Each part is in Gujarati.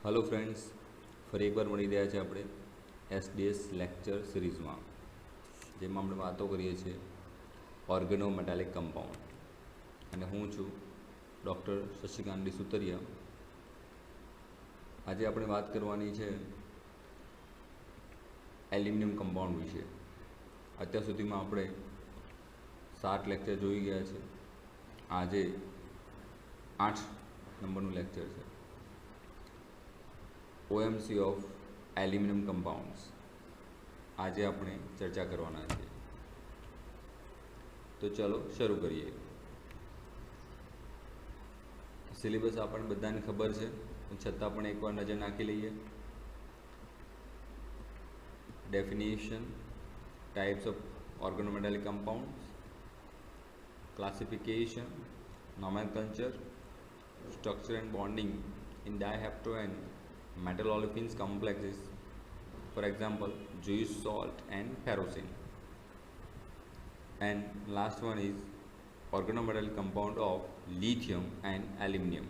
हेलो फ्रेंड्स, ફરી એકવાર મળી રહ્યા છે આપણે એસડીએસ લેક્ચર સિરીઝમાં, જેમાં આપણે વાતો કરીએ છીએ ઓર્ગેનો મેટાલિક કમ્પાઉન્ડ. અને હું છું ડૉક્ટર શશિકાંત ડી સુતરિયા. આજે આપણે વાત કરવાની છે એલ્યુમિનિયમ કમ્પાઉન્ડ વિશે. અત્યાર સુધીમાં આપણે 7 લેક્ચર જોઈ ગયા છે. આજે 8 નંબરનું લેક્ચર છે, OMC ઓફ એલ્યુમિનિયમ કમ્પાઉન્ડ્સ. આજે આપણે ચર્ચા કરવાના છીએ. તો ચલો શરૂ કરીએ. સિલેબસ આપણને બધાને ખબર છે, પણ છતાં પણ એકવાર નજર નાખી લઈએ. Definition, types of organometallic compounds, classification, nomenclature, structure and bonding in dihapto and metal olefins complexes, for example Jewish salt and ferrocene. And last one is organometallic compound of lithium and aluminium.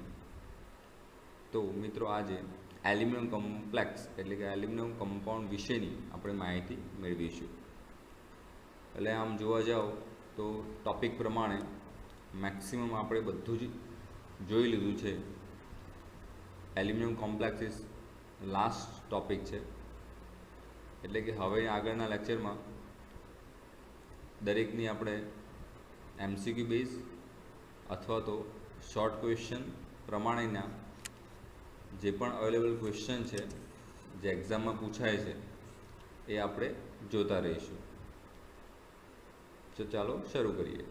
તો મિત્રો, આજે એલ્યુમિનિયમ કોમ્પ્લેક્સ એટલે કે એલ્યુમિનિયમ કમ્પાઉન્ડ વિશેની આપણે માહિતી મેળવીશું. એટલે આમ જોવા જાઓ તો ટૉપિક પ્રમાણે મેક્સિમમ આપણે બધું જ જોઈ લીધું છે. એલ્યુમિનિયમ કોમ્પ્લેક્સિસ લાસ્ટ ટૉપિક છે, એટલે કે હવે આગળના લેક્ચરમાં દરેકની આપણે MCQ બેઝ અથવા તો શોર્ટ ક્વેશ્ચન પ્રમાણેના જે પણ અવેલેબલ ક્વેશ્ચન છે, જે એક્ઝામમાં પૂછાય છે, એ આપણે જોતા રહીશું. તો ચાલો શરૂ કરીએ.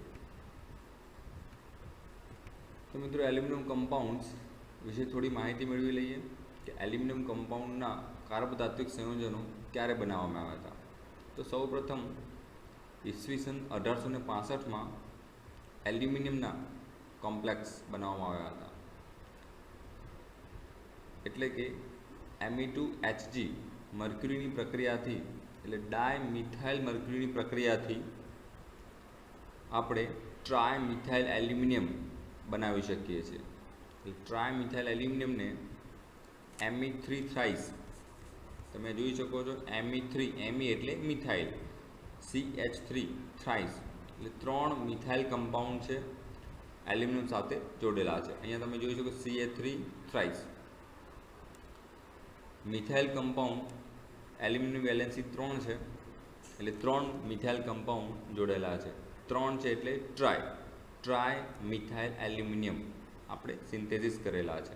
તો મિત્રો, એલ્યુમિનિયમ કમ્પાઉન્ડ્સ વિશે થોડી માહિતી મેળવી લઈએ કે એલ્યુમિનિયમ કમ્પાઉન્ડના કાર્બોધાત્વિક સંયોજનો ક્યારે બનાવવામાં આવ્યા હતા. તો સૌપ્રથમ ઈસવીસન 1865માં એલ્યુમિનિયમના કોમ્પ્લેક્સ બનાવવામાં આવ્યા હતા. એટલે કે Me2Hg મર્ક્યુરીની પ્રક્રિયાથી, એટલે ડાયમિથાઇલ મર્ક્યુરીની પ્રક્રિયાથી આપણે ટ્રાયમિથાઇલ એલ્યુમિનિયમ બનાવી શકીએ છીએ. એટલે ટ્રાયમિથાઇલ એલ્યુમિનિયમને Me3 થ્રાઇસ તમે જોઈ શકો છો. Me3, Me એટલે મિથાઇલ, CH3 થ્રાઇસ એટલે 3 મિથાઇલ કમ્પાઉન્ડ છે એલ્યુમિનિયમ સાથે જોડેલા છે. અહીંયા તમે જોઈ શકો CH3 thrice. Methyl compound aluminium valency 3 છે, એટલે 3 મિથાઇલ કમ્પાઉન્ડ જોડેલા છે. 3 છે એટલે ટ્રાય મિથાઇલ એલ્યુમિનિયમ આપણે સિન્થેસિસ કરેલા છે.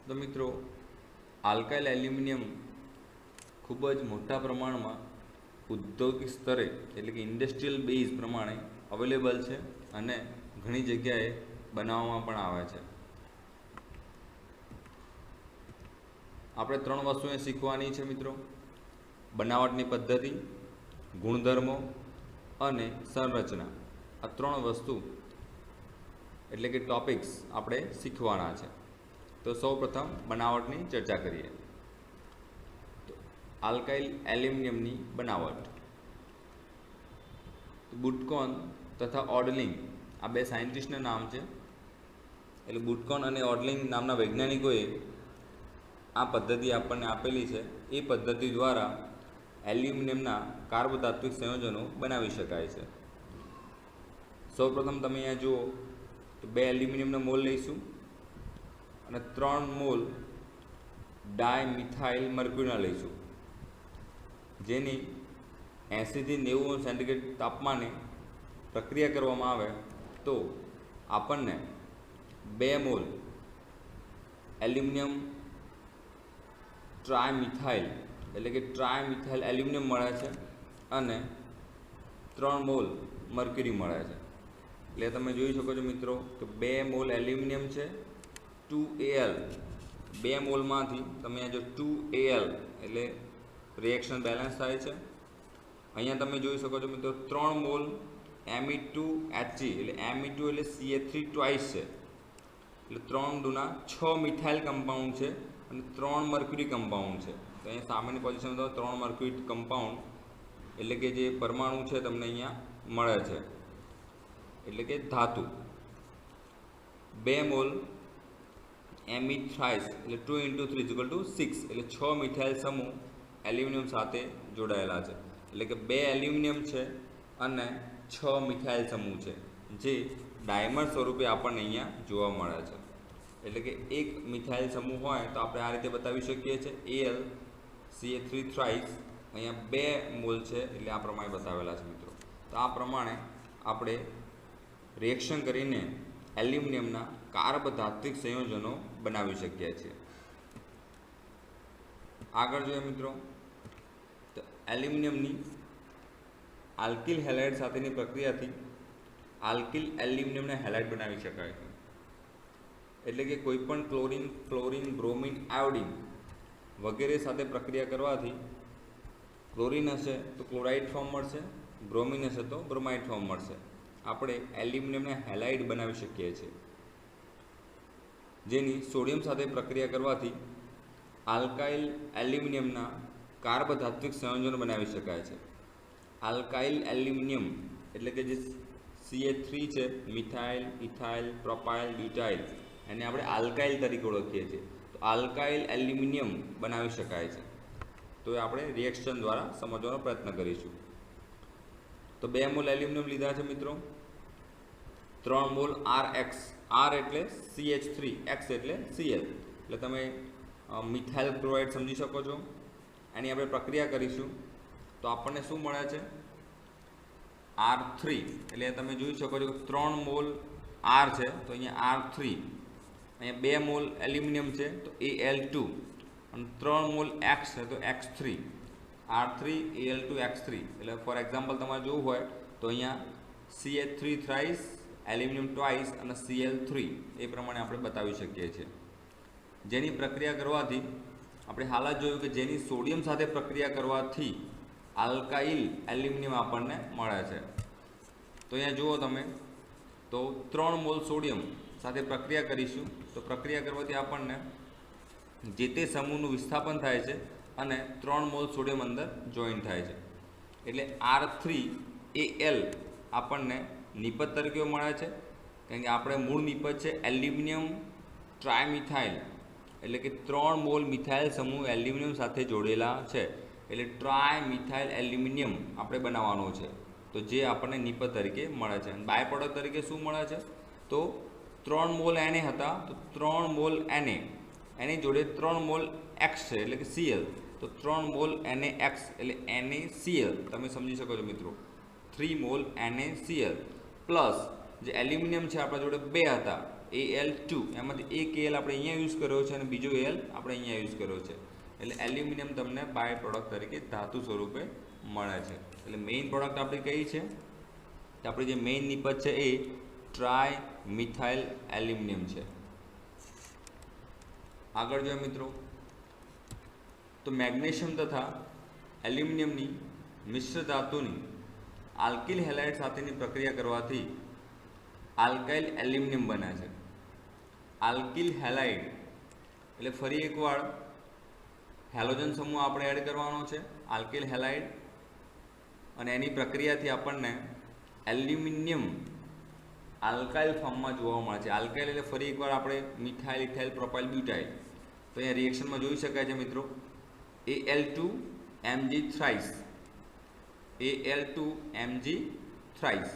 તો મિત્રો, આલ્કાઇલ એલ્યુમિનિયમ ખૂબ જ મોટા પ્રમાણમાં ઔદ્યોગિક સ્તરે એટલે કે ઇન્ડસ્ટ્રીયલ બેઝ પ્રમાણે અવેલેબલ છે અને ઘણી જગ્યાએ બનાવવામાં પણ આવે છે. આપણે 3 વસ્તુને શીખવાની છે મિત્રો: બનાવટની પદ્ધતિ, ગુણધર્મો અને સંરચના. આ 3 વસ્તુ એટલે કે ટોપિક્સ આપણે શીખવાના છે. તો સૌપ્રથમ બનાવટની ચર્ચા કરીએ. તો આલ્કાઇલ એલ્યુમિનિયમની બનાવટ. બુટકોન તથા ઓડલિંગ આ 2 સાયન્ટિસ્ટના નામ છે. એટલે બુટકોન અને ઓડલિંગ નામના વૈજ્ઞાનિકોએ આ પદ્ધતિ આપણને આપેલી છે. એ પદ્ધતિ દ્વારા એલ્યુમિનિયમના કાર્બોધાત્વિક સંયોજનો બનાવી શકાય છે. સૌપ્રથમ તમે અહીંયા જુઓ તો 2 એલ્યુમિનિયમના મોલ લઈશું અને 3 મોલ ડાયમિથાઇલ મર્ક્યુરીના લઈશું, જેની 80 થી 90 સેન્ટીગ્રેડ તાપમાને પ્રક્રિયા કરવામાં આવે તો આપણને 2 મોલ એલ્યુમિનિયમ ટ્રાયમિથાઇલ એટલે કે ટ્રાયમિથાઇલ એલ્યુમિનિયમ મળે છે અને 3 મોલ મર્ક્યુરી મળે છે. એટલે તમે જોઈ શકો છો મિત્રો કે 2 મોલ એલ્યુમિનિયમ છે, 2Al. 2 મોલમાંથી તમે જો 2Al એટલે રિએક્શન બેલેન્સ થાય છે. અહીંયા તમે જોઈ શકો છો મિત્રો 3 મોલ Me2Hg એટલે Me2 એટલે CH3 ટ્વાઇસ છે. એટલે 3 દુના 6 મિથાઇલ કમ્પાઉન્ડ છે અને 3 મર્ક્યુરી કમ્પાઉન્ડ છે. તો અહીંયા સામાન્ય પોઝિશન તો 3 મર્ક્યુરી કમ્પાઉન્ડ એટલે કે જે પરમાણુ છે તમને અહીંયા મળે છે, એટલે કે ધાતુ. 2 મોલ એમી થ્રાઇસ એટલે 2 × 3 = 6 એટલે 6 મિથાઇલ સમૂહ એલ્યુમિનિયમ સાથે જોડાયેલા છે. એટલે કે 2 એલ્યુમિનિયમ છે અને 6 મિથાઇલ સમૂહ છે, જે ડાયમર સ્વરૂપે આપણને અહીંયા જોવા મળે છે. એટલે કે એક મિથાઇલ સમૂહ હોય તો આપણે આ રીતે બતાવી શકીએ છીએ AlCH3 થ્રાઇસ અહીંયા 2 મોલ છે એટલે આ પ્રમાણે બતાવેલા છે મિત્રો. તો આ પ્રમાણે આપણે રિએક્શન કરીને એલ્યુમિનિયમના કાર્બધાત્વિક સંયોજનો બનાવી શકીએ છીએ. આગળ જોઈએ મિત્રો, તો એલ્યુમિનિયમની આલ્કિલ હેલાઇડ સાથેની પ્રક્રિયાથી આલ્કિલ એલ્યુમિનિયમને હેલાઇડ બનાવી શકાય છે. એટલે કે કોઈપણ ક્લોરીન, ફ્લોરિન, બ્રોમિન, આયોડિન વગેરે સાથે પ્રક્રિયા કરવાથી ક્લોરીન હશે તો ક્લોરાઇડ ફોર્મ મળશે, બ્રોમિન હશે તો બ્રોમાઇડ ફોર્મ મળશે. આપણે એલ્યુમિનિયમને હેલાઇડ બનાવી શકીએ છીએ, જેની સોડિયમ સાથે પ્રક્રિયા કરવાથી આલ્કાઇલ એલ્યુમિનિયમના કાર્બધાત્વિક સંયોજનો બનાવી શકાય છે. આલ્કાઇલ એલ્યુમિનિયમ એટલે કે જે CH3 છે, મિથાઇલ, ઇથાઇલ, પ્રોપાઇલ, બ્યુટાઇલ, એને આપણે આલ્કાઇલ તરીકે ઓળખીએ છીએ. તો આલ્કાઇલ એલ્યુમિનિયમ બનાવી શકાય છે. તો એ આપણે રિએક્શન દ્વારા સમજવાનો પ્રયત્ન કરીશું. તો 2 મોલ એલ્યુમિનિયમ લીધા છે મિત્રો, 3 મોલ RX, R એટલે CH3, X એટલે Cl, એટલે તમે મિથાઇલ ક્લોરાઇડ સમજી શકો છો. એની આપણે પ્રક્રિયા કરીશું તો આપણને શું મળે છે? R3, એટલે તમે જોઈ શકો છો કે 3 મોલ R છે તો અહીંયા R3, અહીંયા 2 મોલ એલ્યુમિનિયમ છે તો Al2, અને 3 મોલ X છે તો X3, R3 Al2 X3. એટલે ફોર એક્ઝામ્પલ તમારે જોવું હોય તો અહીંયા CH3 થ્રાઇસ, એલ્યુમિનિયમ ટ્વાઇસ અને Cl3 એ પ્રમાણે આપણે બતાવી શકીએ છીએ. જેની પ્રક્રિયા કરવાથી આપણે હાલ જ જોયું કે જેની સોડિયમ સાથે પ્રક્રિયા કરવાથી આલ્કાઇલ એલ્યુમિનિયમ આપણને મળે છે. તો અહીંયા જુઓ તમે, તો 3 મોલ સોડિયમ સાથે પ્રક્રિયા કરીશું તો પ્રક્રિયા કરવાથી આપણને જે તે સમૂહનું વિસ્થાપન થાય છે અને 3 મોલ સોડિયમ અંદર જોઈન થાય છે. એટલે R3Al આપણને નિપજ તરીકે મળે છે, કારણ કે આપણે મૂળ નિપજ છે એલ્યુમિનિયમ ટ્રાયમિથાઇલ, એટલે કે 3 મોલ મિથાઇલ સમૂહ એલ્યુમિનિયમ સાથે જોડેલા છે. એટલે ટ્રાયમિથાઇલ એલ્યુમિનિયમ આપણે બનાવવાનો છે, તો જે આપણને નિપજ તરીકે મળે છે. અને બાય પ્રોડક્ટ તરીકે શું મળે છે? તો 3 મોલ Na હતા તો 3 મોલ Na, એની જોડે 3 મોલ X છે એટલે કે Cl, તો 3 મોલ NaX એટલે NaCl. તમે સમજી શકો છો મિત્રો, 3 મોલ NaCl પ્લસ જે એલ્યુમિનિયમ છે આપણા જોડે 2 હતા Al2, એમાંથી એક Al આપણે અહીંયા યુઝ કર્યો છે અને બીજો Al આપણે અહીંયા યુઝ કર્યો છે. એટલે એલ્યુમિનિયમ તમને બાય પ્રોડક્ટ તરીકે ધાતુ સ્વરૂપે મળે છે. એટલે મેઇન પ્રોડક્ટ આપણી કઈ છે? આપણી જે મેઇન નિપજ છે એ ટ્રાય મિથાઇલ એલ્યુમિનિયમ છે. આગળ જોઈએ મિત્રો, તો મેગ્નેશિયમ તથા એલ્યુમિનિયમની મિશ્ર ધાતુની આલ્કિલ હેલાઇડ સાથેની પ્રક્રિયા કરવાથી આલ્કાઇલ એલ્યુમિનિયમ બને છે. આલ્કિલ હેલાઇડ એટલે ફરી એકવાર હેલોજન સમૂહ આપણે એડ કરવાનો છે, આલ્કિલ હેલાઇડ, અને એની પ્રક્રિયાથી આપણને એલ્યુમિનિયમ આલ્કાઇલ ફોર્મમાં જોવા મળે છે. આલ્કાઇલ એટલે ફરી એકવાર આપણે મિથાઇલ, ઇથાઇલ, પ્રોપાઇલ, બ્યુટાઇલ. તો અહીંયા રિએક્શનમાં જોઈ શકાય છે મિત્રો, Al2 Mg thrice, Al2 Mg thrice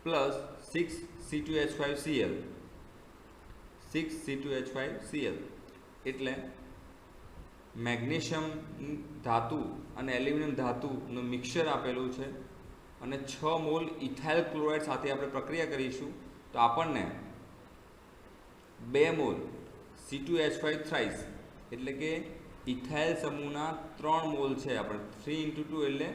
plus 6C2H5Cl, 6C2H5Cl. એટલે મેગ્નેશિયમ ધાતુ અને એલ્યુમિનિયમ ધાતુનું મિક્સચર આપેલું છે, અને 6 મોલ ઇથાઇલ ક્લોરાઇડ સાથે આપણે પ્રક્રિયા કરીશું તો આપણને 2 મોલ C2H5 થ્રાઇસ એટલે કે ઇથાઇલ સમૂહના 3 મોલ છે, આપણે 3 × 2 એટલે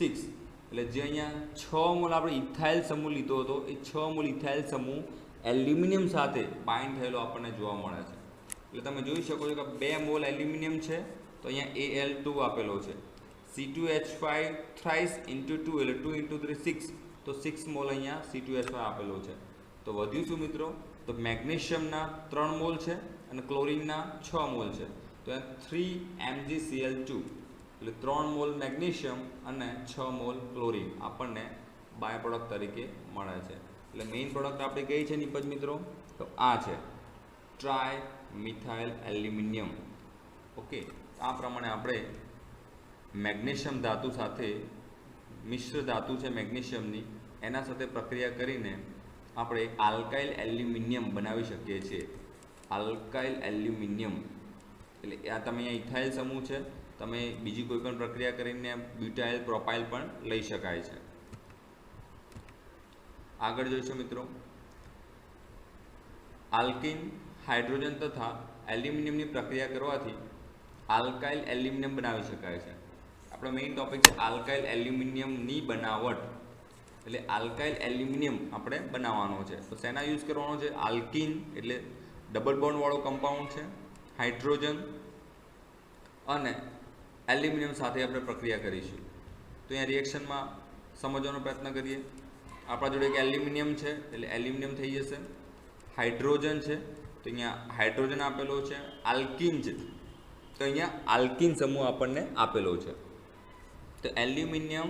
6, એટલે જે અહીંયા 6 મોલ આપણે ઇથાઇલ સમૂહ લીધો હતો એ 6 મોલ ઇથાઇલ સમૂહ એલ્યુમિનિયમ સાથે બાઇન્ડ થયેલો આપણને જોવા મળે છે. એટલે તમે જોઈ શકો છો કે 2 મોલ એલ્યુમિનિયમ છે તો અહીંયા Al2 આપેલો છે, C2H5 થ્રાઇસ × 2 એટલે 2 × 3 6, તો 6 મોલ અહીંયા C2H5 આપેલો છે. તો વધ્યું શું મિત્રો? તો મેગ્નેશિયમના 3 મોલ છે અને ક્લોરિનના 6 મોલ છે, તો 3 MgCl2, એટલે 3 મોલ મેગ્નેશિયમ અને 6 મોલ ક્લોરિન આપણને બાય પ્રોડક્ટ તરીકે મળે છે. એટલે મેઇન પ્રોડક્ટ આપણે કઈ છે નિપજ મિત્રો? તો આ છે. ટ્રાયમિથાઇલ એલ્યુમિનિયમ. ઓકે, આ પ્રમાણે આપણે મેગ્નેશિયમ ધાતુ સાથે મિશ્ર ધાતુ છે મેગ્નેશિયમની, એના સાથે પ્રક્રિયા કરીને આપણે આલ્કાઇલ એલ્યુમિનિયમ બનાવી શકીએ છીએ. આલ્કાઇલ એલ્યુમિનિયમ એટલે આ તમે અહીંયા ઇથાઇલ સમૂહ છે, તમે બીજી કોઈ પણ પ્રક્રિયા કરીને બ્યુટાઇલ પ્રોપાઇલ પણ લઈ શકાય છે. આગળ જોઈશું મિત્રો, આલ્કીન હાઇડ્રોજન તથા એલ્યુમિનિયમની પ્રક્રિયા કરવાથી આલ્કાઇલ એલ્યુમિનિયમ બનાવી શકાય છે. આપણો મેઇન ટોપિક છે આલ્કાઇલ એલ્યુમિનિયમની બનાવટ, એટલે આલ્કાઇલ એલ્યુમિનિયમ આપણે બનાવવાનો છે. તો શેના યુઝ કરવાનો છે? આલ્કીન એટલે ડબલ બોન્ડ વાળો કમ્પાઉન્ડ છે, હાઇડ્રોજન અને એલ્યુમિનિયમ સાથે આપણે પ્રક્રિયા કરીશું. તો અહીંયા રિએક્શનમાં સમજવાનો પ્રયત્ન કરીએ. આપણા જોડે એક એલ્યુમિનિયમ છે એટલે એલ્યુમિનિયમ થઈ જશે, હાઇડ્રોજન છે તો અહીંયા હાઇડ્રોજન આપેલો છે, આલ્કીન છે તો અહીંયા આલ્કીન સમૂહ આપણને આપેલો છે. તો એલ્યુમિનિયમ,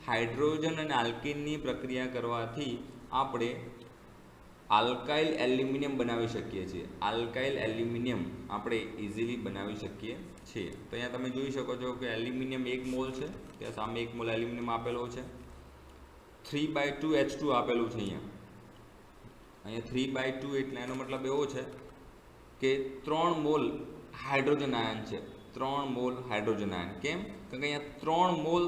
હાઇડ્રોજન અને આલ્કીનની પ્રક્રિયા કરવાથી આપણે આલ્કાઇલ એલ્યુમિનિયમ બનાવી શકીએ છીએ. આલ્કાઇલ એલ્યુમિનિયમ આપણે ઇઝીલી બનાવી શકીએ છીએ. તો અહીંયા તમે જોઈ શકો છો કે એલ્યુમિનિયમ 1 મોલ છે, ત્યાં સામે 1 મોલ એલ્યુમિનિયમ આપેલો છે. 3/2 H2 આપેલું છે અહીંયા 3/2 એટલે એનો મતલબ એવો છે કે 3 મોલ હાઇડ્રોજન આયન છે, 3 મોલ હાઇડ્રોજન આયન. કેમ? કારણ કે અહીંયા 3 mall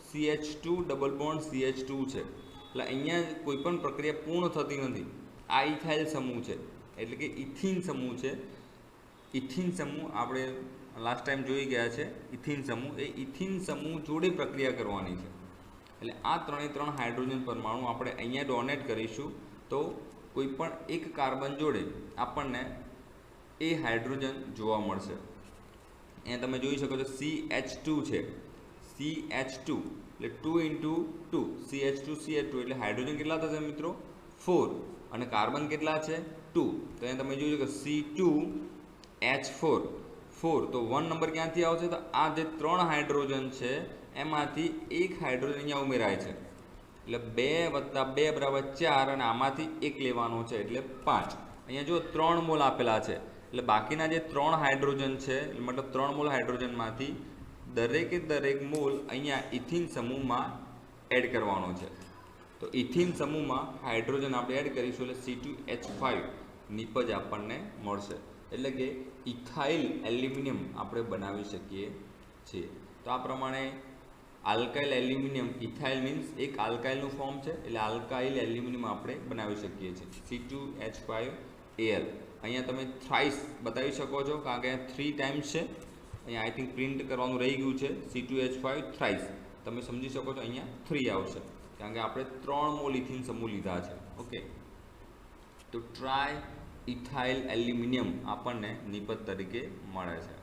CH2 double bond CH2 છે, એટલે અહીંયા કોઈ પણ પ્રક્રિયા પૂર્ણ થતી નથી. આ ઇથાઇલ સમૂહ છે એટલે કે ઇથિન સમૂહ છે. ઇથિન સમૂહ આપણે લાસ્ટ ટાઈમ જોઈ ગયા છે. ઇથિન સમૂહ એ ઇથિન સમૂહ જોડે પ્રક્રિયા કરવાની છે, એટલે આ 3 હાઇડ્રોજન પરમાણુ આપણે અહીંયા ડોનેટ કરીશું તો કોઈ પણ એક કાર્બન જોડે આપણને એ હાઇડ્રોજન જોવા મળશે. અહીંયા તમે જોઈ શકો છો CH2 છે, CH2 એટલે 2 × 2 CH2 CH2 એટલે હાઇડ્રોજન કેટલા થશે મિત્રો? 4 અને કાર્બન કેટલા છે? 2. તો અહીંયા તમે જોઈ શકો C2H4 4. તો 1 નંબર ક્યાંથી આવશે? તો આ જે 3 હાઇડ્રોજન છે એમાંથી એક હાઇડ્રોજન અહીંયા ઉમેરાય છે, એટલે 2 + 2 = 4 અને આમાંથી એક લેવાનો છે એટલે 5. અહીંયા જો 3 મોલ આપેલા છે એટલે બાકીના જે 3 હાઇડ્રોજન છે મતલબ 3 મોલ હાઇડ્રોજનમાંથી દરેક મોલ અહીંયા ઇથિન સમૂહમાં એડ કરવાનો છે. તો ઇથિન સમૂહમાં હાઇડ્રોજન આપણે એડ કરીશું એટલે C2H5 નિપજ આપણને મળશે, એટલે કે ઇથાઇલ એલ્યુમિનિયમ આપણે બનાવી શકીએ છીએ. તો આ પ્રમાણે આલ્કાઇલ એલ્યુમિનિયમ, ઇથાઇલ મીન્સ એક આલ્કાઇલનું ફોર્મ છે એટલે આલ્કાઇલ એલ્યુમિનિયમ આપણે બનાવી શકીએ છીએ. C2H5Al. અહીંયા તમે થ્રાઇસ બતાવી શકો છો કારણ કે 3 ટાઈમ્સ છે. અહીંયા આઈ થિંક પ્રિન્ટ કરવાનું રહી ગયું છે. C2H5 થ્રાઇસ તમે સમજી શકો છો, અહીંયા 3 આવશે કારણ કે આપણે 3 મોલ ઇથિન સમૂહ લીધા છે. ઓકે, તો ટ્રાય ઇથાઇલ એલ્યુમિનિયમ આપણને નિપજ તરીકે મળે છે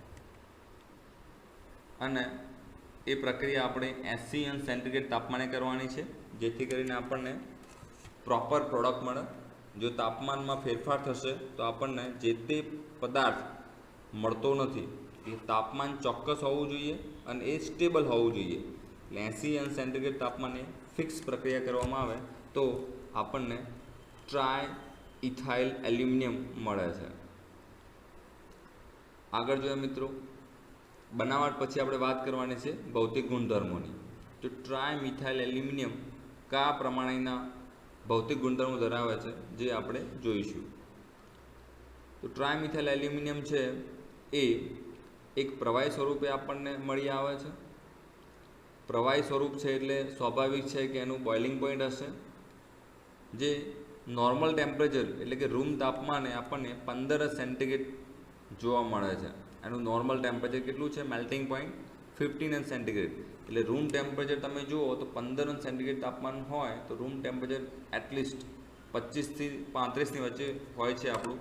અને એ પ્રક્રિયા આપણે 80°C તાપમાને કરવાની છે જેથી કરીને આપણને પ્રોપર પ્રોડક્ટ મળે. જો તાપમાનમાં ફેરફાર થશે તો આપણને જે તે પદાર્થ મળતો નથી. એ તાપમાન ચોક્કસ હોવું જોઈએ અને એ સ્ટેબલ હોવું જોઈએ. એટલે 80°C તાપમાને ફિક્સ પ્રક્રિયા કરવામાં આવે તો આપણને ટ્રાય ઇથાઇલ એલ્યુમિનિયમ મળે છે. આગળ જોઈએ મિત્રો, બનાવટ પછી આપણે વાત કરવાની છે ભૌતિક ગુણધર્મોની. તો ટ્રાયમિથાઇલ એલ્યુમિનિયમ કયા પ્રમાણેના ભૌતિક ગુણધર્મો ધરાવે છે જે આપણે જોઈશું. તો ટ્રાયમિથાઇલ એલ્યુમિનિયમ છે એ એક પ્રવાહી સ્વરૂપે આપણને મળી આવે છે. પ્રવાહી સ્વરૂપ છે એટલે સ્વાભાવિક છે કે એનું બોઇલિંગ પોઈન્ટ હશે જે નોર્મલ ટેમ્પરેચર એટલે કે રૂમ તાપમાને આપણને 15°C જોવા મળે છે. એનું નોર્મલ ટેમ્પરેચર કેટલું છે? Melting point 15°C. એટલે રૂમ ટેમ્પરેચર તમે જુઓ તો 15°C તાપમાન હોય તો રૂમ ટેમ્પરેચર એટલીસ્ટ 25 થી 35ની વચ્ચે હોય છે આપણું,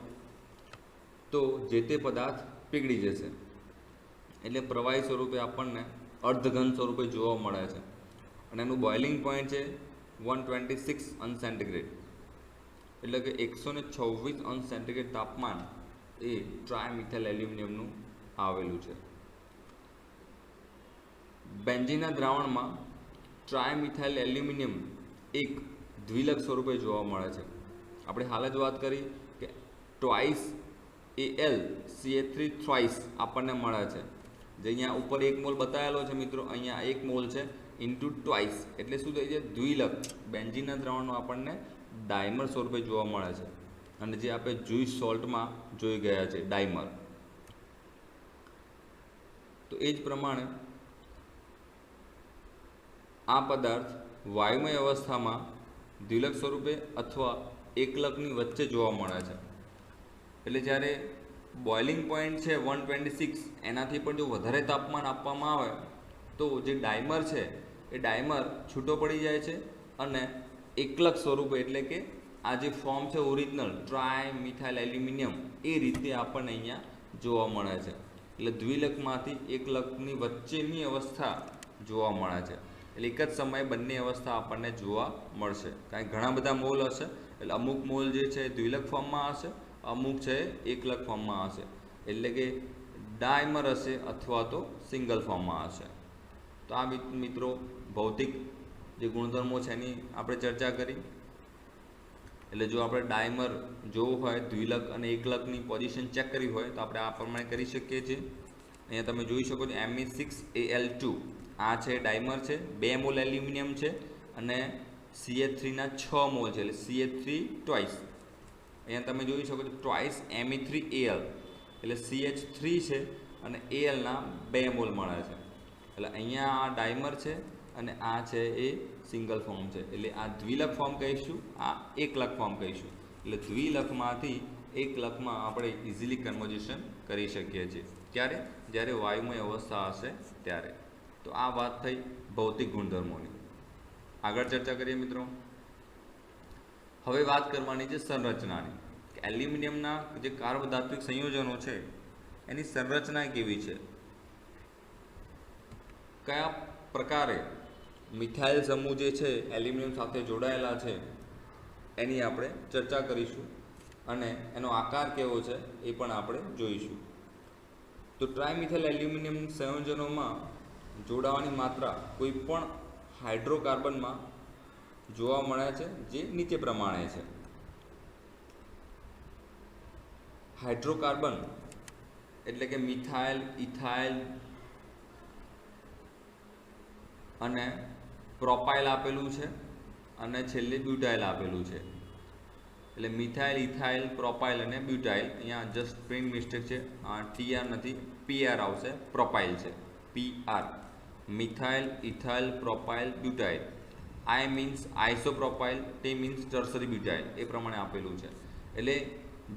તો જે તે પદાર્થ પીગળી જશે. એટલે પ્રવાહી સ્વરૂપે આપણને અર્ધઘન સ્વરૂપે જોવા મળે છે અને એનું બોઇલિંગ પોઈન્ટ છે 126°C. એટલે કે 126°C તાપમાન એ ટ્રાયમિથાઇલ એલ્યુમિનિયમનું આવેલું છે. બેન્ઝીનના દ્રાવણમાં ટ્રાયમિથાઇલ એલ્યુમિનિયમ એક દ્વિલક સ્વરૂપે જોવા મળે છે. આપણે હાલ જ વાત કરી કે ટ્વાઇસ AlCH3 થ્રાઇસ આપણને મળે છે, જે અહીંયા ઉપર 1 મોલ બતાવેલો છે મિત્રો, અહીંયા 1 મોલ છે ઇન્ટુ ટ્વાઇસ, એટલે શું થઈ જાય દ્વિલક બેન્ઝીનના દ્રાવણનો આપણને ડાયમર સ્વરૂપે જોવા મળે છે, અને જે આપણે જુઇસ સોલ્ટમાં જોઈ ગયા છે ડાયમર. તો એ જ પ્રમાણે આ પદાર્થ વાયુમય અવસ્થામાં દ્વિલક સ્વરૂપે અથવા એકલકની વચ્ચે જોવા મળે છે. એટલે જ્યારે બોઇલિંગ પોઈન્ટ છે 126, એનાથી પણ જો વધારે તાપમાન આપવામાં આવે તો જે ડાયમર છે એ ડાયમર છૂટો પડી જાય છે અને એકલક સ્વરૂપે, એટલે કે આ જે ફોર્મ છે ઓરિજિનલ ટ્રાય મિથાઇલ એલ્યુમિનિયમ, એ રીતે આપણને અહીંયા જોવા મળે છે. એટલે દ્વિલકમાંથી એકલકની વચ્ચેની અવસ્થા જોવા મળે છે. એટલે એક જ સમયે બંને અવસ્થા આપણને જોવા મળશે, કારણ કે ઘણા બધા મોલ હશે. એટલે અમુક મોલ જે છે દ્વિલક ફોર્મમાં હશે, અમુક છે એકલક ફોર્મમાં હશે, એટલે કે ડાયમર હશે અથવા તો સિંગલ ફોર્મમાં હશે. તો આ મિત્રો ભૌતિક જે ગુણધર્મો છે એની આપણે ચર્ચા કરી. એટલે જો આપણે ડાયમર જોવું હોય, દ્વિલક અને એકલકની પોઝિશન ચેક કરવી હોય તો આપણે આ પ્રમાણે કરી શકીએ છીએ. અહીંયા તમે જોઈ શકો છો Me6Al2 આ છે ડાયમર છે, 2 મોલ એલ્યુમિનિયમ છે અને CH3ના 6 મોલ છે, એટલે CH3 ટ્વાઇસ. અહીંયા તમે જોઈ શકો છો ટ્વાઇસ Me3Al, એટલે CH3 છે અને Alના 2 મોલ મળે છે. એટલે અહીંયા આ ડાયમર છે અને આ છે એ સિંગલ ફોર્મ છે, એટલે આ દ્વિલક ફોર્મ કહીશું, આ એકલક ફોર્મ કહીશું. એટલે દ્વિલકમાંથી એકલકમાં આપણે ઇઝીલી કન્વર્ઝેશન કરી શકીએ છીએ. ક્યારે? જ્યારે વાયુમય અવસ્થા હશે ત્યારે. તો આ વાત થઈ ભૌતિક ગુણધર્મોની. આગળ ચર્ચા કરીએ મિત્રો. હવે વાત કરવાની છે સંરચનાની, કે એલ્યુમિનિયમના જે કાર્બધાત્વિક સંયોજનો છે એની સંરચના કેવી છે, કયા પ્રકારે મિથાઇલ સમૂહ જે છે એલ્યુમિનિયમ સાથે જોડાયેલા છે એની આપણે ચર્ચા કરીશું, અને એનો આકાર કેવો છે એ પણ આપણે જોઈશું. તો ટ્રાયમિથાઇલ એલ્યુમિનિયમ સંયોજનોમાં જોડાવાની માત્રા કોઈ પણ હાઇડ્રોકાર્બનમાં જોવા મળે છે, જે નીચે પ્રમાણે છે. હાઇડ્રોકાર્બન એટલે કે મિથાઇલ, ઇથાઇલ અને પ્રોપાઇલ આપેલું છે, અને છેલ્લે બ્યુટાઇલ આપેલું છે. એટલે મિથાઇલ, ઇથાઇલ, પ્રોપાઇલ અને બ્યુટાઇલ. અહીંયા જસ્ટ પ્રિન્ટ મિસ્ટેક છે, TR નથી, PR આવશે, પ્રોપાઇલ છે, PR. Methyl, ethyl, propyl, butyl. I means isopropyl, T means tertiary butyl, એ પ્રમાણે આપેલું છે. એટલે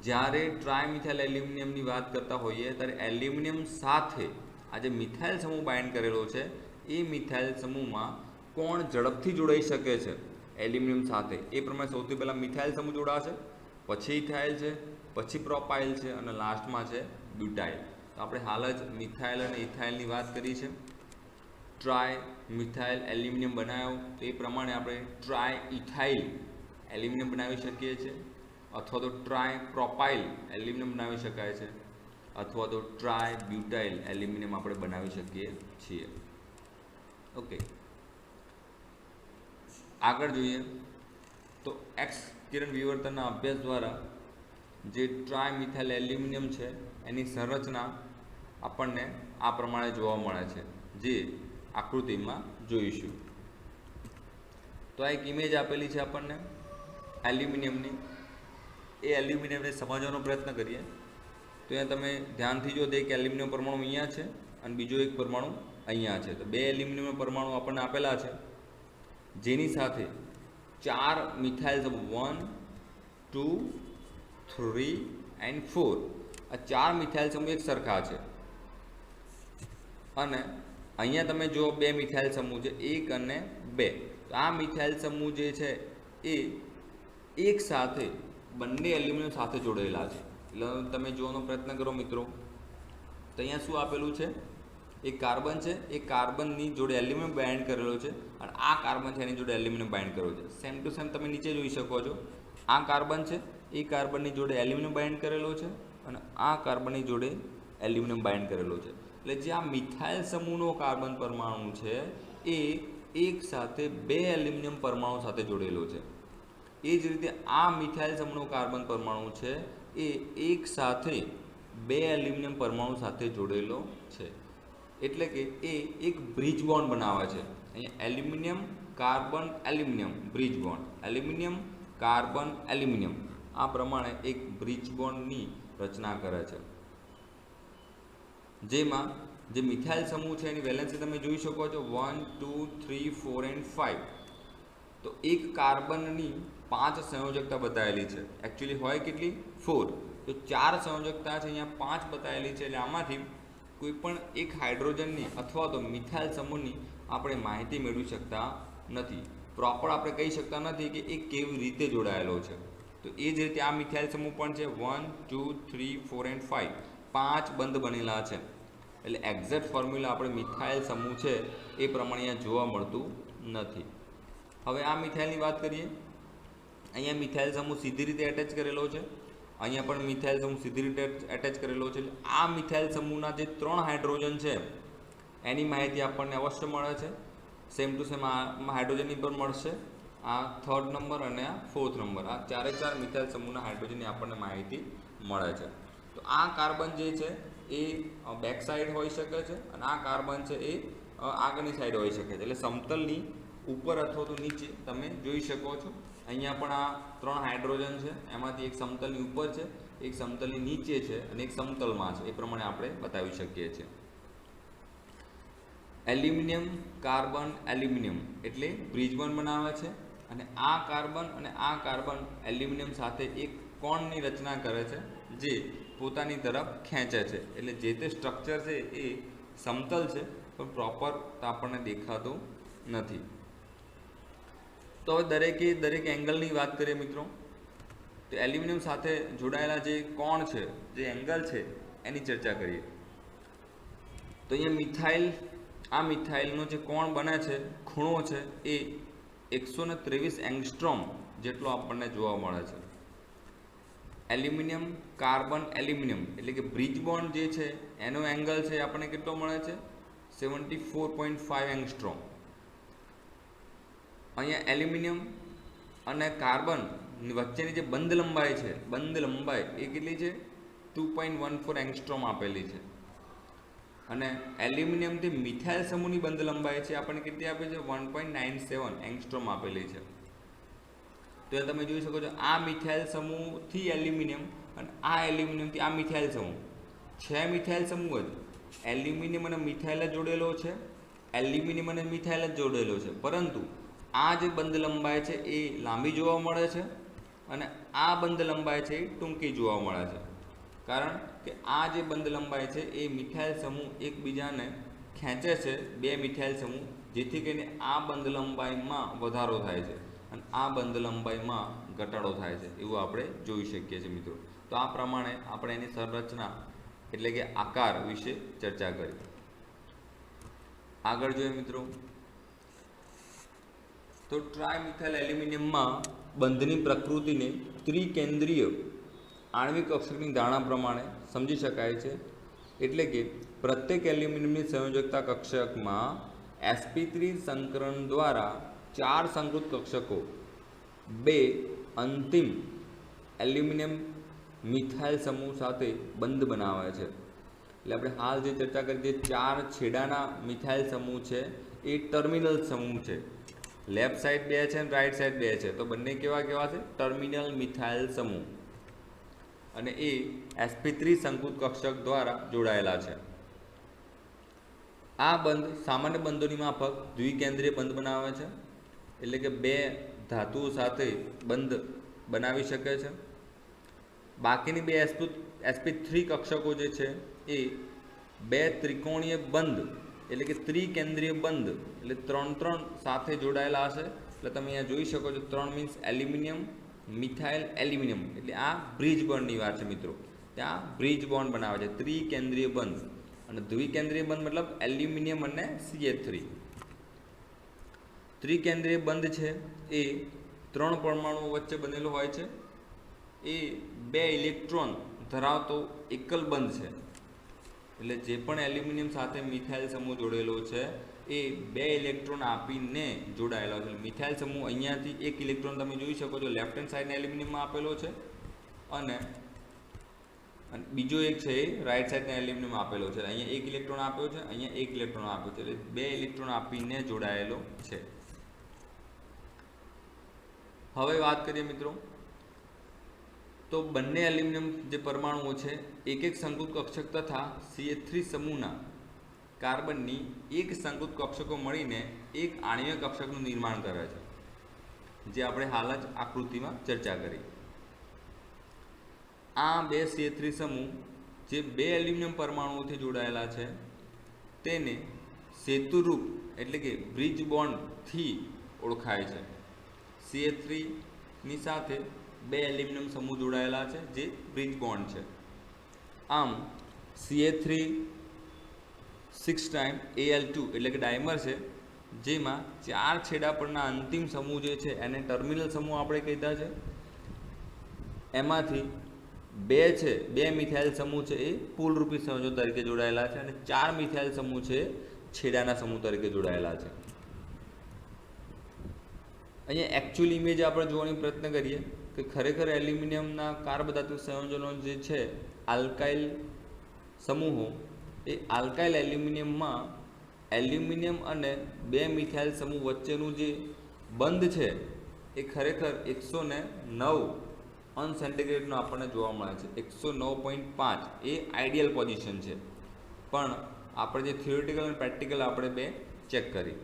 જ્યારે ટ્રાયમિથાઇલ એલ્યુમિનિયમની વાત કરતા હોઈએ ત્યારે એલ્યુમિનિયમ સાથે આ જે મિથાઇલ સમૂહ બાઇન્ડ કરેલો છે એ મિથાઇલ સમૂહમાં કોણ ઝડપથી જોડાઈ શકે છે એલ્યુમિનિયમ સાથે, એ પ્રમાણે સૌથી પહેલાં મિથાઇલ સમૂહ જોડાશે, પછી ઇથાઇલ છે, પછી પ્રોપાઇલ છે અને લાસ્ટમાં છે બ્યુટાઇલ. તો આપણે હાલ જ મિથાઇલ અને ઇથાઇલની વાત કરી છે. ટ્રાય મિથાઇલ એલ્યુમિનિયમ બનાવ્યો તો એ પ્રમાણે આપણે ટ્રાય ઇથાઇલ એલ્યુમિનિયમ બનાવી શકીએ છીએ, અથવા તો ટ્રાય પ્રોપાઇલ એલ્યુમિનિયમ બનાવી શકાય છે, અથવા તો ટ્રાય બ્યુટાઇલ એલ્યુમિનિયમ આપણે બનાવી શકીએ છીએ. ઓકે, આગળ જોઈએ તો એક્સ કિરણ વિવર્તનના અભ્યાસ દ્વારા જે ટ્રાયમિથાઇલ એલ્યુમિનિયમ છે એની સંરચના આપણને આ પ્રમાણે જોવા મળે છે, જે આકૃતિમાં જોઈશું. તો આ એક ઇમેજ આપેલી છે આપણને એલ્યુમિનિયમની. એ એલ્યુમિનિયમને સમજવાનો પ્રયત્ન કરીએ તો અહીંયા તમે ધ્યાનથી જો એક એલ્યુમિનિયમ પરમાણુ અહીંયા છે અને બીજો એક પરમાણુ અહીંયા છે. તો 2 એલ્યુમિનિયમ પરમાણુ આપણને આપેલા છે, જેની સાથે 4 મિથાઇલ સમૂહ 1, 2, 3 and 4, આ 4 મિથાઇલ સમૂહ એક સરખા છે. અને અહીંયા તમે જો 2 મિથાઇલ સમૂહ છે, 1 અને 2. તો આ મિથાઇલ સમૂહ જે છે એ એક સાથે બંને એલ્યુમિનિયમ સાથે જોડાયેલા છે. એટલે તમે જોવાનો પ્રયત્ન કરો મિત્રો. તો અહીંયા શું આપેલું છે, એક કાર્બન છે, એ કાર્બનની જોડે એલ્યુમિનિયમ બાઇન્ડ કરેલો છે, અને આ કાર્બન છે એની જોડે એલ્યુમિનિયમ બાઇન્ડ કરેલો છે. સેમ ટુ સેમ તમે નીચે જોઈ શકો છો, આ કાર્બન છે એ કાર્બનની જોડે એલ્યુમિનિયમ બાઇન્ડ કરેલો છે, અને આ કાર્બનની જોડે એલ્યુમિનિયમ બાઇન્ડ કરેલો છે. એટલે જે આ મિથાઇલ સમૂહનો કાર્બન પરમાણુ છે એ એક સાથે 2 એલ્યુમિનિયમ પરમાણુ સાથે જોડેલો છે. એ જ રીતે આ મિથાઇલ સમૂહનો કાર્બન પરમાણુ છે એ એક સાથે બે એલ્યુમિનિયમ પરમાણુ સાથે જોડેલો છે, એટલે કે એ એક બ્રિજ બોન્ડ બનાવે છે. અહીંયા aluminium carbon aluminium bridge bond, aluminium carbon aluminium આ પ્રમાણે એક બ્રિજ બોન્ડની રચના કરે છે. જેમાં જે મિથાઇલ સમૂહ છે એની વેલેન્સી તમે જોઈ શકો છો 1 2 3 4 and 5. તો એક કાર્બનની 5 સંયોજકતા બતાવેલી છે. એકચ્યુઅલી હોય કેટલી? 4. તો 4 સંયોજકતા છે, અહીંયા 5 બતાવેલી છે. એટલે આમાંથી કોઈ પણ એક હાઇડ્રોજનની અથવા તો મિથાઇલ સમૂહની આપણે માહિતી મેળવી શકતા નથી. પ્રોપર આપણે કહી શકતા નથી કે એ કેવી રીતે જોડાયેલો છે. તો એ જ રીતે આ મિથાઇલ સમૂહ પણ છે 1 2 3 4 and 5, 5 બંધ બનેલા છે. એટલે એક્ઝેક્ટ ફોર્મ્યુલા આપણે મિથાઇલ સમૂહ છે એ પ્રમાણે અહીંયા જોવા મળતું નથી. હવે આ મિથાઇલની વાત કરીએ. અહીંયા મિથાઇલ સમૂહ સીધી રીતે એટેચ કરેલો છે, અહીંયા પણ મિથાઇલ સમૂહ સીધી રીતે એટેચ કરેલો છે. એટલે આ મિથાઇલ સમૂહના જે 3 હાઇડ્રોજન છે એની માહિતી આપણને અવશ્ય મળે છે. સેમ ટુ સેમ આ હાઇડ્રોજનની પણ મળશે. આ 3rd નંબર અને આ 4th નંબર, આ 4 મિથાઇલ સમૂહના હાઇડ્રોજનની આપણને માહિતી મળે છે. તો આ કાર્બન જે છે એ બેક સાઈડ હોઈ શકે છે અને આ કાર્બન છે એ આગળની સાઈડ હોઈ શકે છે. એટલે સમતલની ઉપર અથવા તો નીચે તમે જોઈ શકો છો. અહીંયા પણ આ 3 હાઇડ્રોજન છે, એમાંથી એક સમતલની ઉપર છે, એક સમતલની નીચે છે અને એક સમતલમાં છે. એ પ્રમાણે આપણે બતાવી શકીએ છીએ. એલ્યુમિનિયમ કાર્બન એલ્યુમિનિયમ એટલે બ્રિજ બોન્ડ બનાવે છે અને આ કાર્બન એલ્યુમિનિયમ સાથે એક કોણની રચના કરે છે જે પોતાની તરફ ખેંચે છે. એટલે જે તે સ્ટ્રક્ચર છે એ સમતલ છે પણ પ્રોપર આપણને દેખાતું નથી. તો હવે દરેક એંગલની વાત કરીએ મિત્રો, તો એલ્યુમિનિયમ સાથે જોડાયેલા જે કોણ છે, જે એંગલ છે એની ચર્ચા કરીએ. તો અહીંયા આ મિથાઇલનો જે કોણ બને છે, ખૂણો છે એ 123 એંગસ્ટ્રોમ જેટલો આપણને જોવા મળે છે. એલ્યુમિનિયમ કાર્બન એલ્યુમિનિયમ એટલે કે બ્રિજ બોન્ડ જે છે એનો એંગલ છે આપણને કેટલો મળે છે? 74.5 એંગસ્ટ્રોમ. અહીંયા એલ્યુમિનિયમ અને કાર્બન વચ્ચેની જે બંધ લંબાઈ છે, બંધ લંબાઈ એ કેટલી છે? 2.14 એંગસ્ટ્રોમ આપેલી છે. અને એલ્યુમિનિયમથી મિથાઇલ સમૂહની બંધ લંબાઈ છે આપણને કેટલી આપે છે? 1.97 એંગસ્ટ્રોમ આપેલી છે. તો એ તમે જોઈ શકો છો આ મિથાઇલ સમૂહથી એલ્યુમિનિયમ અને આ એલ્યુમિનિયમથી આ મિથાઇલ સમૂહ છે. મિથાઇલ સમૂહ જ એલ્યુમિનિયમ અને મિથાઇલ જ જોડેલો છે, એલ્યુમિનિયમ અને મિથાઇલ જ જોડેલો છે. પરંતુ આ જે બંધ લંબાઈ છે એ લાંબી જોવા મળે છે અને આ બંધ લંબાઈ છે એ ટૂંકી જોવા મળે છે. કારણ કે આ જે બંધ લંબાઈ છે એ મિથાઇલ સમૂહ એકબીજાને ખેંચે છે, બે મિથાઇલ સમૂહ, જેથી કરીને આ બંધ લંબાઈમાં વધારો થાય છે અને આ બંધ લંબાઈમાં ઘટાડો થાય છે, એવું આપણે જોઈ શકીએ છીએ મિત્રો. તો આ પ્રમાણે આપણે એની સંરચના એટલે કે આકાર વિશે ચર્ચા કરી. આગળ જોઈએ મિત્રો, તો ટ્રાયમિથાઇલ એલ્યુમિનિયમમાં બંધની પ્રકૃતિને ત્રિકેન્દ્રીય આણ્વિક અક્ષરની ધારણા પ્રમાણે સમજી શકાય છે. એટલે કે પ્રત્યેક એલ્યુમિનિયમની સંયોજકતા કક્ષકમાં sp3 સંકરણ દ્વારા 4 સંકૃત કક્ષકો 2 અંતિમ એલ્યુમિનિયમ મિથાઇલ સમૂહ સાથે બંધ બનાવે છે. એટલે આપણે હાલ જે ચર્ચા કરી જે 4 છેડાના મિથાઇલ સમૂહ છે એ ટર્મિનલ સમૂહ છે. લેફ્ટ સાઈડ 2 છે અને રાઈટ સાઈડ 2 છે, તો બંને કેવા છે? ટર્મિનલ મિથાઇલ સમૂહ અને એ sp3 સંકૃત કક્ષક દ્વારા જોડાયેલા છે. આ બંધ સામાન્ય બંધોની માફક દ્વિકેન્દ્રીય બંધ બનાવે છે. એટલે કે 2 ધાતુઓ સાથે બંધ બનાવી શકે છે. બાકીની 2 sp3 કક્ષકો જે છે એ 2 ત્રિકોણીય બંધ એટલે કે ત્રિકેન્દ્રીય બંધ એટલે 3 સાથે જોડાયેલા હશે. એટલે તમે અહીંયા જોઈ શકો છો 3 મીન્સ એલ્યુમિનિયમ મિથાઇલ એલ્યુમિનિયમ એટલે આ બ્રિજ બોન્ડની વાત છે મિત્રો. ત્યાં બ્રિજ બોન્ડ બનાવે છે, ત્રિકેન્દ્રીય બંધ. અને દ્વિકેન્દ્રીય બંધ મતલબ એલ્યુમિનિયમ અને CH3. ત્રિકેન્દ્રીય બંધ છે એ 3 પરમાણુઓ વચ્ચે બનેલો હોય છે. એ 2 ઇલેક્ટ્રોન ધરાવતો એકલ બંધ છે. એટલે જે પણ એલ્યુમિનિયમ સાથે મિથાઇલ સમૂહ જોડેલો છે એ 2 ઇલેક્ટ્રોન આપીને જોડાયેલો છે. મિથાઇલ સમૂહ અહીંયાથી 1 ઇલેક્ટ્રોન તમે જોઈ શકો છો લેફ્ટ હેન્ડ સાઈડના એલ્યુમિનિયમમાં આપેલો છે અને અને બીજો એક છે એ રાઈટ સાઈડના એલ્યુમિનિયમ આપેલો છે, અહીંયા એક ઇલેક્ટ્રોન આપ્યો છે, અહીંયા એક ઇલેક્ટ્રોન આપ્યો છે, એટલે 2 ઇલેક્ટ્રોન આપીને જોડાયેલો છે. હવે વાત કરીએ મિત્રો, તો બંને એલ્યુમિનિયમ જે પરમાણુઓ છે એક એક શંકુ કક્ષક તથા CH3 સમૂહના કાર્બનની એક શંકુ કક્ષકો મળીને એક આણ્વીય કક્ષકનું નિર્માણ કરે છે, જે આપણે હાલ જ આકૃતિમાં ચર્ચા કરી. આ 2 CH3 સમૂહ જે 2 એલ્યુમિનિયમ પરમાણુઓથી જોડાયેલા છે તેને સેતુરૂપ એટલે કે બ્રિજ બોન્ડથી ઓળખાય છે. CH3 ની સાથે 2 એલ્યુમિનિયમ સમૂહ જોડાયેલા છે જે બ્રિજ બોન્ડ છે. આમ CH3 6 ટાઈમ Al2 એટલે કે ડાયમર છે, જેમાં 4 છેડા પરના અંતિમ સમૂહ જે છે એને ટર્મિનલ સમૂહ આપણે કહીતા છે. એમાંથી 2 છે 2 મિથાઇલ સમૂહ છે એ પુલરૂપી સંયોજન તરીકે જોડાયેલા છે અને 4 મિથાઇલ સમૂહ છે છેડાના સમૂહ તરીકે જોડાયેલા છે. અહીંયા એકચ્યુઅલ ઇમેજ આપણે જોવાનો પ્રયત્ન કરીએ કે ખરેખર એલ્યુમિનિયમના કાર્બધાતુ સંયોજનો જે છે આલ્કાઇલ સમૂહો, એ આલ્કાઇલ એલ્યુમિનિયમમાં એલ્યુમિનિયમ અને 2 મિથાઇલ સમૂહ વચ્ચેનું જે બંધ છે એ ખરેખર 109 અંશ સેન્ટીગ્રેડનો આપણને જોવા મળે છે. 109.5 એ આઈડિયલ પોઝિશન છે, પણ આપણે જે થિયોરિટિકલ અને પ્રેક્ટિકલ આપણે 2 ચેક કરી.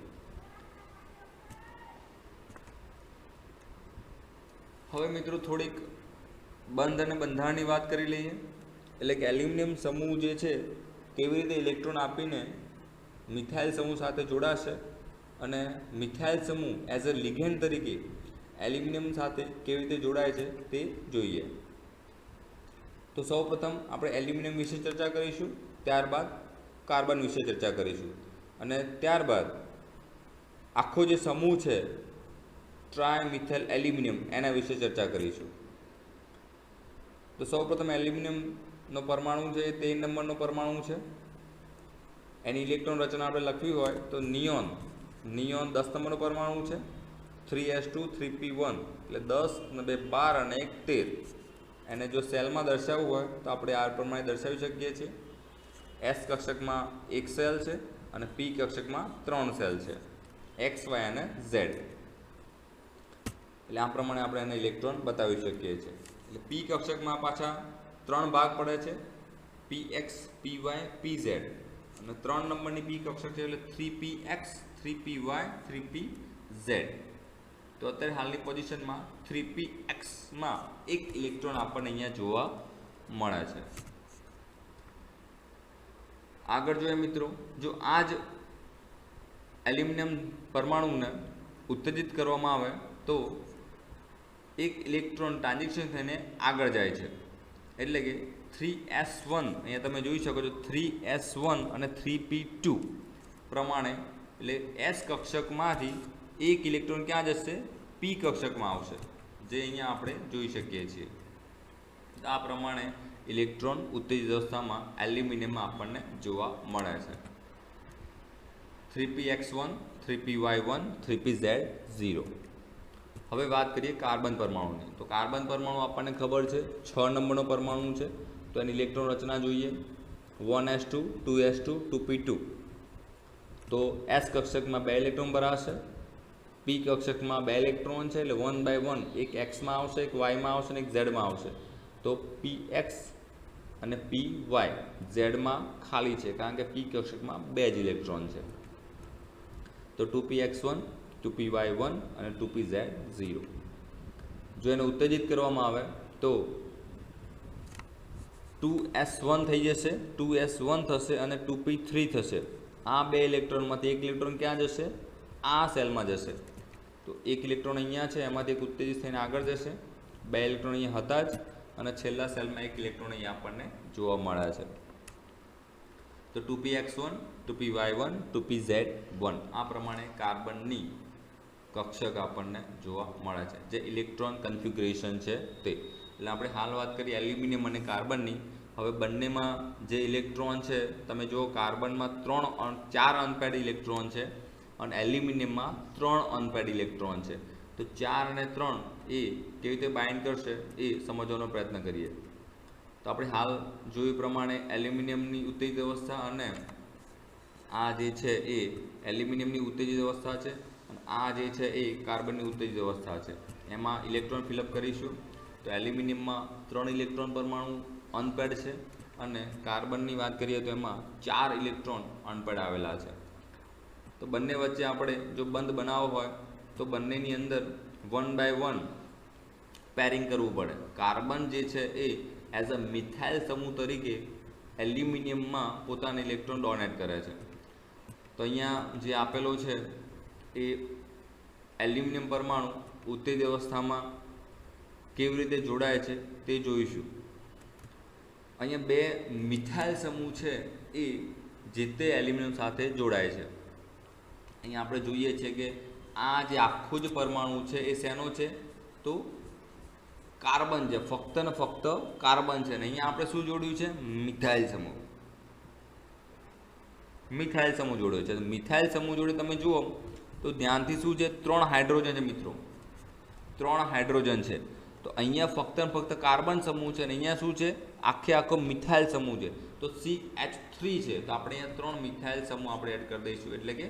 હવે મિત્રો થોડીક બંધ અને બંધારણની વાત કરી લઈએ. એટલે કે એલ્યુમિનિયમ સમૂહ જે છે કેવી રીતે ઇલેક્ટ્રોન આપીને મિથાઇલ સમૂહ સાથે જોડાશે અને મિથાઇલ સમૂહ એઝ અ લિગેન્ડ તરીકે એલ્યુમિનિયમ સાથે કેવી રીતે જોડાય છે તે જોઈએ. તો સૌપ્રથમ આપણે એલ્યુમિનિયમ વિશે ચર્ચા કરીશું, ત્યારબાદ કાર્બન વિશે ચર્ચા કરીશું અને ત્યારબાદ આખો જે સમૂહ છે ટ્રાયમિથાઇલ એલ્યુમિનિયમ એના વિશે ચર્ચા કરીશું. તો સૌપ્રથમ એલ્યુમિનિયમનો પરમાણુ છે એ 13 નંબરનો પરમાણુ છે. એની ઇલેક્ટ્રોન રચના આપણે લખવી હોય તો નિયોન 10 નંબરનો પરમાણુ છે. 3s2 3p1 એટલે 10 ને 2 12 અને 1 13. એને જો સેલમાં દર્શાવવું હોય તો આપણે આ પ્રમાણે દર્શાવી શકીએ છીએ. S કક્ષકમાં 1 સેલ છે અને P કક્ષકમાં 3 સેલ છે, X, Y અને Z. એટલે આ પ્રમાણે આપણે એને ઇલેક્ટ્રોન બતાવી શકીએ છીએ. એટલે P કક્ષકમાં પાછા 3 ભાગ પડે છે, PX, PY, PZ અને 3 નંબરની P કક્ષક છે એટલે 3PX, 3PY, 3PZ. તો અત્યારે હાલની પોઝિશનમાં 3px માં એક ઇલેક્ટ્રોન આપણને અહીંયા જોવા મળે છે. આગળ જોઈએ મિત્રો, જો આ જ એલ્યુમિનિયમ પરમાણુને ઉત્તેજિત કરવામાં આવે તો એક ઇલેક્ટ્રોન ટ્રાન્ઝિશન થઈને આગળ જાય છે. એટલે કે 3s1 અહીંયા તમે જોઈ શકો છો 3s1 અને 3p2 પ્રમાણે, એટલે S કક્ષકમાંથી એક ઇલેક્ટ્રોન ક્યાં જશે? P કક્ષકમાં આવશે, જે અહીંયા આપણે જોઈ શકીએ છીએ. આ પ્રમાણે ઇલેક્ટ્રોન ઉત્તેજિત અવસ્થામાં એલ્યુમિનિયમમાં આપણને જોવા મળે છે. 3px1, 3py1, 3pz0. હવે વાત કરીએ કાર્બન પરમાણુની. તો કાર્બન પરમાણુ આપણને ખબર છે 6 નંબરનો પરમાણુ છે. તો એની ઇલેક્ટ્રોન રચના જોઈએ. 1s2, 2s2, 2p2. તો S કક્ષકમાં 2 ઇલેક્ટ્રોન ભરાશે. P કક્ષકમાં 2 ઇલેક્ટ્રોન છે એટલે 1 by 1 એક X માં આવશે, એક Y માં આવશે અને એક Z માં આવશે. તો PX અને PY Z માં ખાલી છે, કારણ કે P કક્ષકમાં 2 જ ઇલેક્ટ્રોન છે. તો 2px1, 2py1 અને 2pz0. જો એને ઉત્તેજિત કરવામાં આવે તો 2s1 થઈ જશે, 2s1 થશે અને 2p3 થશે. આ 2 ઇલેક્ટ્રોનમાંથી એક ઇલેક્ટ્રોન ક્યાં જશે? આ સેલમાં જશે. તો એક ઇલેક્ટ્રોન અહીંયા છે, એમાંથી એક ઉત્તેજિત થઈને આગળ જશે. 2 ઇલેક્ટ્રોન અહીંયા હતા જ અને છેલ્લા સેલમાં એક ઇલેક્ટ્રોન અહીંયા આપણને જોવા મળે છે. તો 2px1, 2py1, 2pz1 આ પ્રમાણે કાર્બનની કક્ષક આપણને જોવા મળે છે, જે ઇલેક્ટ્રોન કન્ફિગ્યુરેશન છે તે. એટલે આપણે હાલ વાત કરીએ એલ્યુમિનિયમ અને કાર્બનની. હવે બંનેમાં જે ઇલેક્ટ્રોન છે તમે જુઓ, કાર્બનમાં 4 અનપેડ ઇલેક્ટ્રોન છે અને એલ્યુમિનિયમમાં 3 અનપેડ ઇલેક્ટ્રોન છે. તો 4 અને 3 એ કેવી રીતે બાઇન્ડ કરશે એ સમજવાનો પ્રયત્ન કરીએ. તો આપણે હાલ જોયું પ્રમાણે એલ્યુમિનિયમની ઉત્તેજિત અવસ્થા અને આ જે છે એ એલ્યુમિનિયમની ઉત્તેજિત અવસ્થા છે અને આ જે છે એ કાર્બનની ઉત્તેજિત અવસ્થા છે. એમાં ઇલેક્ટ્રોન ફિલઅપ કરીશું તો એલ્યુમિનિયમમાં 3 ઇલેક્ટ્રોન પરમાણુ અનપેડ છે અને કાર્બનની વાત કરીએ તો એમાં 4 ઇલેક્ટ્રોન અનપેડ આવેલા છે. તો બંને વચ્ચે આપણે જો બંધ બનાવવો હોય તો બંનેની અંદર 1 by 1 પેરિંગ કરવું પડે. કાર્બન જે છે એ એઝ અ મિથાઇલ સમૂહ તરીકે એલ્યુમિનિયમમાં પોતાના ઇલેક્ટ્રોન ડોનેટ કરે છે. તો અહીંયા જે આપેલો છે એ એલ્યુમિનિયમ પરમાણુ ઉત્તેજિત અવસ્થામાં કેવી રીતે જોડાય છે તે જોઈશું. અહીંયા 2 મિથાઇલ સમૂહ છે એ જે તે એલ્યુમિનિયમ સાથે જોડાય છે. અહીંયા આપણે જોઈએ છીએ કે આ જે આખું જ પરમાણુ છે એ શેનો છે તો કાર્બન છે, ફક્ત ને ફક્ત કાર્બન છે. ને અહીંયા આપણે શું જોડ્યું છે? મિથાઇલ સમૂહ. મિથાઇલ સમૂહ જોડ્યો છે. મિથાઇલ સમૂહ જોડે તમે જુઓ તો ધ્યાનથી શું છે? 3 હાઇડ્રોજન છે મિત્રો, 3 હાઇડ્રોજન છે. તો અહીંયા ફક્ત ને ફક્ત કાર્બન સમૂહ છે અને અહીંયા શું છે? આખો મિથાઇલ સમૂહ છે. તો CH3 છે. તો આપણે અહીંયા 3 મિથાઇલ સમૂહ આપણે એડ કરી દઈશું, એટલે કે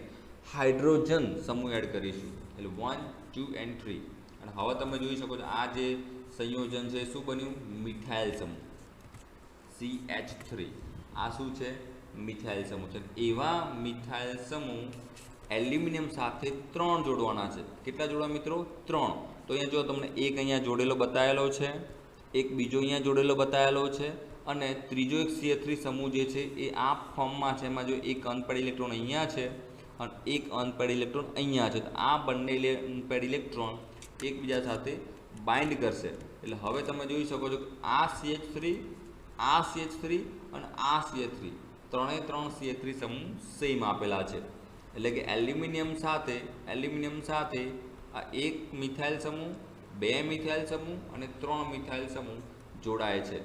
હાઇડ્રોજન સમૂહ એડ કરીશું. એટલે 1, 2 and 3. અને હવે તમે જોઈ શકો છો આ જે સંયોજન છે શું બન્યું? મિથાઇલ સમૂહ CH3. આ શું છે? મિથાઇલ સમૂહ છે. એવા મિથાઇલ સમૂહ એલ્યુમિનિયમ સાથે 3 જોડવાના છે. કેટલા જોડવા મિત્રો? 3. તો અહીંયા જો તમને એક અહીંયા જોડેલો બતાવેલો છે, એક બીજો અહીંયા જોડેલો બતાવેલો છે અને ત્રીજો એક CH3 સમૂહ જે છે એ આ ફોર્મમાં છે. એમાં જો એક અનપેડ ઇલેક્ટ્રોન અહીંયા છે અને એક અનપેડ ઇલેક્ટ્રોન અહીંયા છે. તો આ બંને અનપેડ ઇલેક્ટ્રોન એકબીજા સાથે બાઇન્ડ કરશે. એટલે હવે તમે જોઈ શકો છો કે આ CH3, આ CH3 અને આ CH3 3 CH3 સમૂહ સેમ આપેલા છે. એટલે કે એલ્યુમિનિયમ સાથે આ એક મિથાઇલ સમૂહ, 2 મિથાઇલ સમૂહ અને 3 મિથાઇલ સમૂહ જોડાય છે,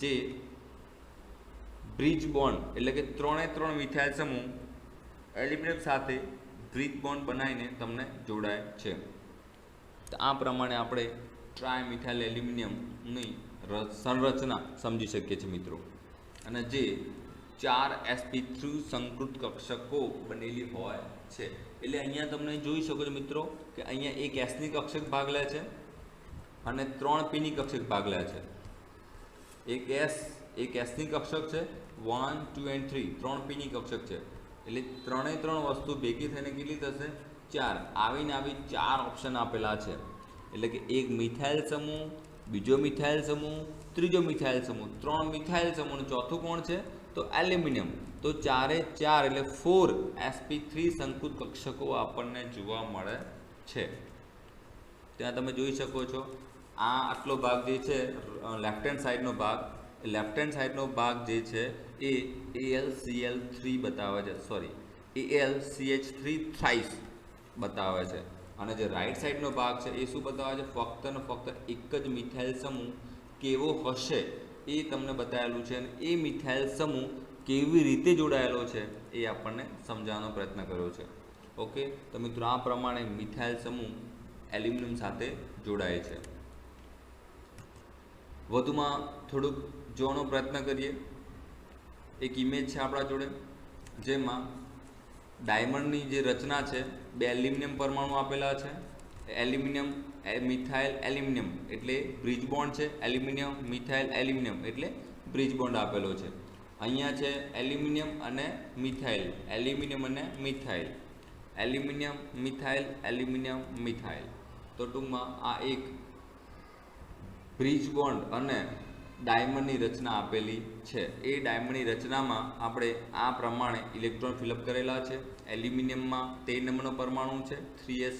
જે બ્રિજ બોન્ડ એટલે કે 3 મિથાઇલ સમૂહ એલ્યુમિનિયમ સાથે બ્રિજ બોન્ડ બનાવીને તમને જોડાય છે. તો આ પ્રમાણે આપણે ટ્રાયમિથાઇલ એલ્યુમિનિયમની સંરચના સમજી શકીએ છીએ મિત્રો. અને જે 4 sp3 સંકૃત કક્ષકો બનેલી હોય છે. એટલે અહીંયા તમને જોઈ શકો છો મિત્રો કે અહીંયા એક એસની કક્ષક ભાગ લે છે અને 3 પીની કક્ષક ભાગ લે છે. એક એસની કક્ષક છે, 1, 2 and 3 3 પીની કક્ષક છે. એટલે 3 વસ્તુ ભેગી થઈને કેટલી થશે? 4. આવીને આવી 4 ઓપ્શન આપેલા છે. એટલે કે એક મિથાઇલ સમૂહ, બીજો મિથાઇલ સમૂહ, ત્રીજો મિથાઇલ સમૂહ, 3 મિથાઇલ સમૂહ, ચોથું કોણ છે તો એલ્યુમિનિયમ. તો 4 એટલે 4 sp3 સંકૃત કક્ષકો આપણને જોવા મળે છે. ત્યાં તમે જોઈ શકો છો આ આટલો ભાગ જે છે લેફ્ટ હેન્ડ સાઈડનો ભાગ જે છે એ AlCl3 બતાવે છે, AlCH3 થ્રાઇસ બતાવે છે. અને જે રાઈટ સાઈડનો ભાગ છે એ શું બતાવે છે? ફક્ત ને ફક્ત એક જ મિથાઇલ સમૂહ કેવો હશે એ તમને બતાવેલું છે. અને એ મિથાઇલ સમૂહ કેવી રીતે જોડાયેલો છે એ આપણને સમજાવવાનો પ્રયત્ન કર્યો છે. ઓકે, તો મિત્રો આ પ્રમાણે મિથાઇલ સમૂહ એલ્યુમિનિયમ સાથે જોડાય છે. વધુમાં થોડુંક જોવાનો પ્રયત્ન કરીએ. એક ઇમેજ છે આપણા જોડે જેમાં ડાયમંડની જે રચના છે, 2 એલ્યુમિનિયમ પરમાણુ આપેલા છે. એલ્યુમિનિયમ મિથાઇલ એલ્યુમિનિયમ એટલે બ્રિજ બોન્ડ છે, એલ્યુમિનિયમ મિથાઇલ એલ્યુમિનિયમ એટલે બ્રિજ બોન્ડ આપેલો છે. અહીંયા છે એલ્યુમિનિયમ અને મિથાઇલ, એલ્યુમિનિયમ અને methyl, aluminium methyl, aluminium methyl. તો ટૂંકમાં આ એક બ્રિજ બોન્ડ અને ડાયમંડની રચના આપેલી છે. એ ડાયમંડની રચનામાં આપણે આ પ્રમાણે ઇલેક્ટ્રોન ફિલઅપ કરેલા છે. એલ્યુમિનિયમમાં 13 નંબરનો પરમાણુ છે, 3s